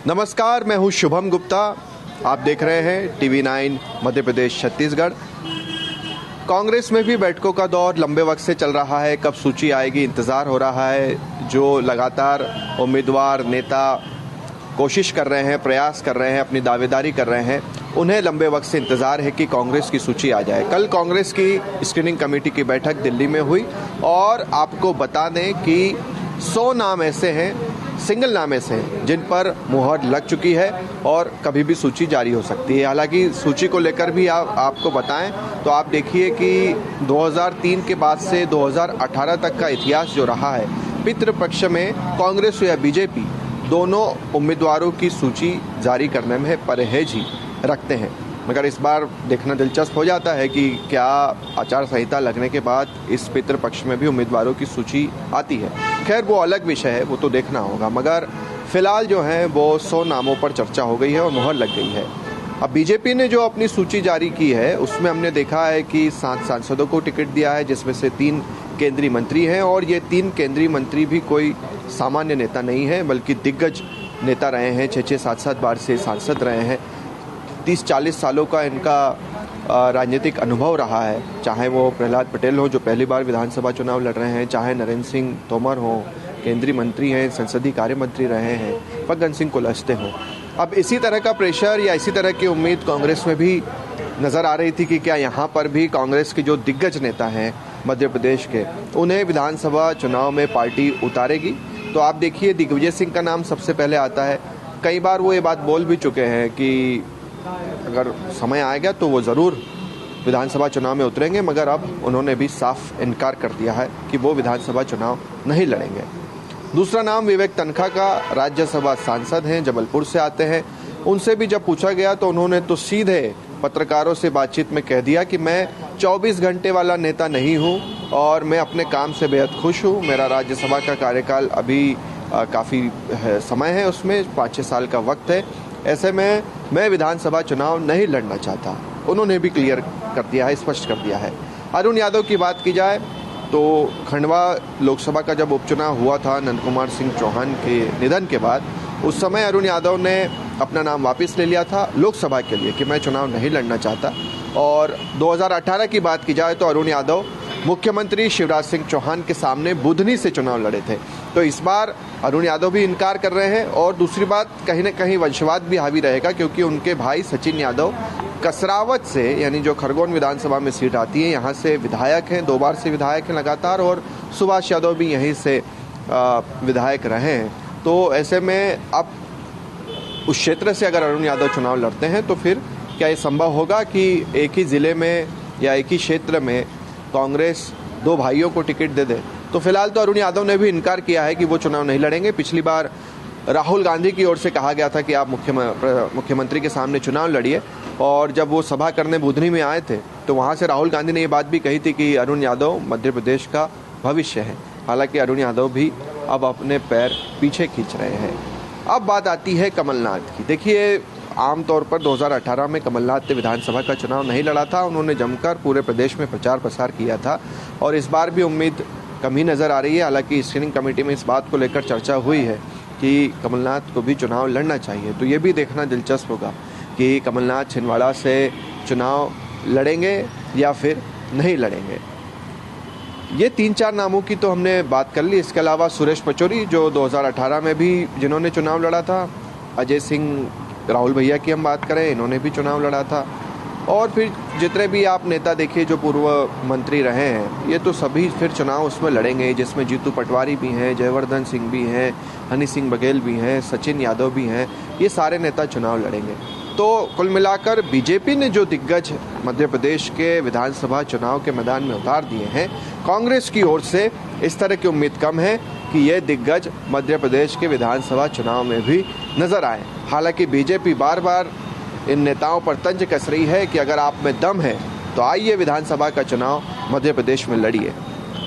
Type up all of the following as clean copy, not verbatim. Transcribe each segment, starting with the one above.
नमस्कार, मैं हूं शुभम गुप्ता। आप देख रहे हैं टीवी9 मध्य प्रदेश छत्तीसगढ़। कांग्रेस में भी बैठकों का दौर लंबे वक्त से चल रहा है। कब सूची आएगी इंतजार हो रहा है। जो लगातार उम्मीदवार नेता कोशिश कर रहे हैं, प्रयास कर रहे हैं, अपनी दावेदारी कर रहे हैं, उन्हें लंबे वक्त से इंतजार है कि कांग्रेस की सूची आ जाए। कल कांग्रेस की स्क्रीनिंग कमेटी की बैठक दिल्ली में हुई और आपको बता दें कि 100 नाम ऐसे हैं, सिंगल नाम ऐसे हैं जिन पर मुहर लग चुकी है और कभी भी सूची जारी हो सकती है। हालांकि सूची को लेकर भी आपको बताएं तो आप देखिए कि 2003 के बाद से 2018 तक का इतिहास जो रहा है, पितृपक्ष में कांग्रेस या बीजेपी दोनों उम्मीदवारों की सूची जारी करने में परहेज ही रखते हैं। मगर इस बार देखना दिलचस्प हो जाता है कि क्या आचार संहिता लगने के बाद इस पितृपक्ष में भी उम्मीदवारों की सूची आती है। खैर, वो अलग विषय है, वो तो देखना होगा। मगर फिलहाल जो है वो 100 नामों पर चर्चा हो गई है और मुहर लग गई है। अब बीजेपी ने जो अपनी सूची जारी की है उसमें हमने देखा है कि 7 सांसदों को टिकट दिया है, जिसमें से 3 केंद्रीय मंत्री हैं। और ये 3 केंद्रीय मंत्री भी कोई सामान्य नेता नहीं है, बल्कि दिग्गज नेता रहे हैं। 6-6, 7-7 बार से सांसद रहे हैं। 30-40 सालों का इनका राजनीतिक अनुभव रहा है। चाहे वो प्रहलाद पटेल हो जो पहली बार विधानसभा चुनाव लड़ रहे हैं, चाहे नरेंद्र सिंह तोमर हो, केंद्रीय मंत्री हैं, संसदीय कार्य मंत्री रहे हैं, फग्गन सिंह कुलस्ते हो। अब इसी तरह का प्रेशर या इसी तरह की उम्मीद कांग्रेस में भी नज़र आ रही थी कि क्या यहाँ पर भी कांग्रेस के जो दिग्गज नेता हैं मध्य प्रदेश के, उन्हें विधानसभा चुनाव में पार्टी उतारेगी। तो आप देखिए, दिग्विजय सिंह का नाम सबसे पहले आता है। कई बार वो ये बात बोल भी चुके हैं कि अगर समय आएगा तो वो ज़रूर विधानसभा चुनाव में उतरेंगे, मगर अब उन्होंने भी साफ इनकार कर दिया है कि वो विधानसभा चुनाव नहीं लड़ेंगे। दूसरा नाम विवेक तन्खा का, राज्यसभा सांसद हैं, जबलपुर से आते हैं। उनसे भी जब पूछा गया तो उन्होंने तो सीधे पत्रकारों से बातचीत में कह दिया कि मैं 24 घंटे वाला नेता नहीं हूँ और मैं अपने काम से बेहद खुश हूँ। मेरा राज्यसभा का कार्यकाल अभी काफ़ी समय है, उसमें 5-6 साल का वक्त है। ऐसे में मैं विधानसभा चुनाव नहीं लड़ना चाहता। उन्होंने भी क्लियर कर दिया है, स्पष्ट कर दिया है। अरुण यादव की बात की जाए तो खंडवा लोकसभा का जब उपचुनाव हुआ था नंद कुमार सिंह चौहान के निधन के बाद, उस समय अरुण यादव ने अपना नाम वापस ले लिया था लोकसभा के लिए कि मैं चुनाव नहीं लड़ना चाहता। और 2018 की बात की जाए तो अरुण यादव मुख्यमंत्री शिवराज सिंह चौहान के सामने बुधनी से चुनाव लड़े थे। तो इस बार अरुण यादव भी इनकार कर रहे हैं। और दूसरी बात, कहीं न कहीं वंशवाद भी हावी रहेगा, क्योंकि उनके भाई सचिन यादव कसरावत से, यानी जो खरगोन विधानसभा में सीट आती है, यहाँ से विधायक हैं, 2 बार से विधायक हैं लगातार। और सुभाष यादव भी यहीं से विधायक रहे हैं। तो ऐसे में अब उस क्षेत्र से अगर अरुण यादव चुनाव लड़ते हैं तो फिर क्या ये संभव होगा कि एक ही ज़िले में या एक ही क्षेत्र में कांग्रेस 2 भाइयों को टिकट दे दे? तो फिलहाल तो अरुण यादव ने भी इनकार किया है कि वो चुनाव नहीं लड़ेंगे। पिछली बार राहुल गांधी की ओर से कहा गया था कि आप मुख्यमंत्री के सामने चुनाव लड़िए, और जब वो सभा करने बुधनी में आए थे तो वहाँ से राहुल गांधी ने ये बात भी कही थी कि अरुण यादव मध्य प्रदेश का भविष्य है। हालांकि अरुण यादव भी अब अपने पैर पीछे खींच रहे हैं। अब बात आती है कमलनाथ की। देखिए, आमतौर पर 2018 में कमलनाथ ने विधानसभा का चुनाव नहीं लड़ा था। उन्होंने जमकर पूरे प्रदेश में प्रचार प्रसार किया था और इस बार भी उम्मीद कम ही नज़र आ रही है। हालांकि स्क्रीनिंग कमेटी में इस बात को लेकर चर्चा हुई है कि कमलनाथ को भी चुनाव लड़ना चाहिए। तो ये भी देखना दिलचस्प होगा कि कमलनाथ छिंदवाड़ा से चुनाव लड़ेंगे या फिर नहीं लड़ेंगे। ये 3-4 नामों की तो हमने बात कर ली। इसके अलावा सुरेश पचौरी, जो 2018 में भी जिन्होंने चुनाव लड़ा था, अजय सिंह राहुल भैया की हम बात करें, इन्होंने भी चुनाव लड़ा था। और फिर जितने भी आप नेता देखिए जो पूर्व मंत्री रहे हैं, ये तो सभी फिर चुनाव उसमें लड़ेंगे, जिसमें जीतू पटवारी भी हैं, जयवर्धन सिंह भी हैं, हनी सिंह बघेल भी हैं, सचिन यादव भी हैं। ये सारे नेता चुनाव लड़ेंगे। तो कुल मिलाकर बीजेपी ने जो दिग्गज मध्य प्रदेश के विधानसभा चुनाव के मैदान में उतार दिए हैं, कांग्रेस की ओर से इस तरह की उम्मीद कम है कि ये दिग्गज मध्य प्रदेश के विधानसभा चुनाव में भी नजर आए। हालांकि बीजेपी बार बार इन नेताओं पर तंज कस रही है कि अगर आप में दम है तो आइए विधानसभा का चुनाव मध्य प्रदेश में लड़िए।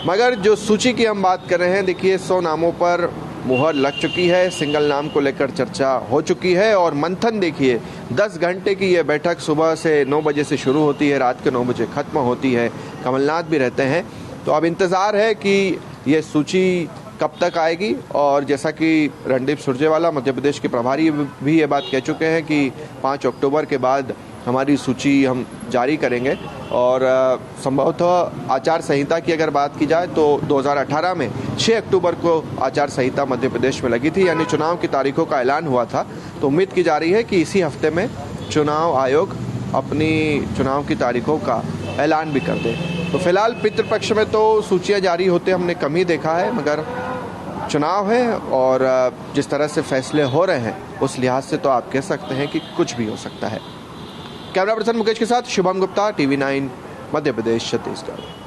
मगर जो सूची की हम बात कर रहे हैं, देखिए 100 नामों पर मुहर लग चुकी है, सिंगल नाम को लेकर चर्चा हो चुकी है और मंथन देखिए 10 घंटे की ये बैठक सुबह से 9 बजे से शुरू होती है, रात के 9 बजे खत्म होती है। कमलनाथ भी रहते हैं। तो अब इंतज़ार है कि ये सूची कब तक आएगी। और जैसा कि रणदीप सुरजेवाला मध्य प्रदेश के प्रभारी भी ये बात कह चुके हैं कि 5 अक्टूबर के बाद हमारी सूची हम जारी करेंगे। और संभवतः आचार संहिता की अगर बात की जाए तो 2018 में 6 अक्टूबर को आचार संहिता मध्य प्रदेश में लगी थी, यानी चुनाव की तारीखों का ऐलान हुआ था। तो उम्मीद की जा रही है कि इसी हफ्ते में चुनाव आयोग अपनी चुनाव की तारीखों का ऐलान भी कर दे। तो फिलहाल पितृपक्ष में तो सूचियां जारी होते हमने कम ही देखा है, मगर चुनाव है और जिस तरह से फैसले हो रहे हैं उस लिहाज से तो आप कह सकते हैं कि कुछ भी हो सकता है। कैमरा पर्सन मुकेश के साथ शुभम गुप्ता, TV9 मध्य प्रदेश छत्तीसगढ़।